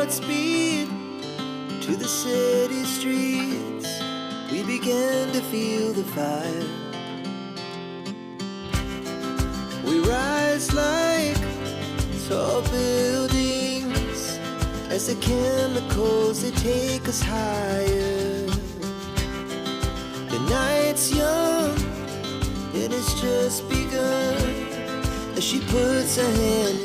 Speed to the city streets, we began to feel the fire. We rise like tall buildings as the chemicals, they take us higher. The night's young, it has just begun as she puts her hand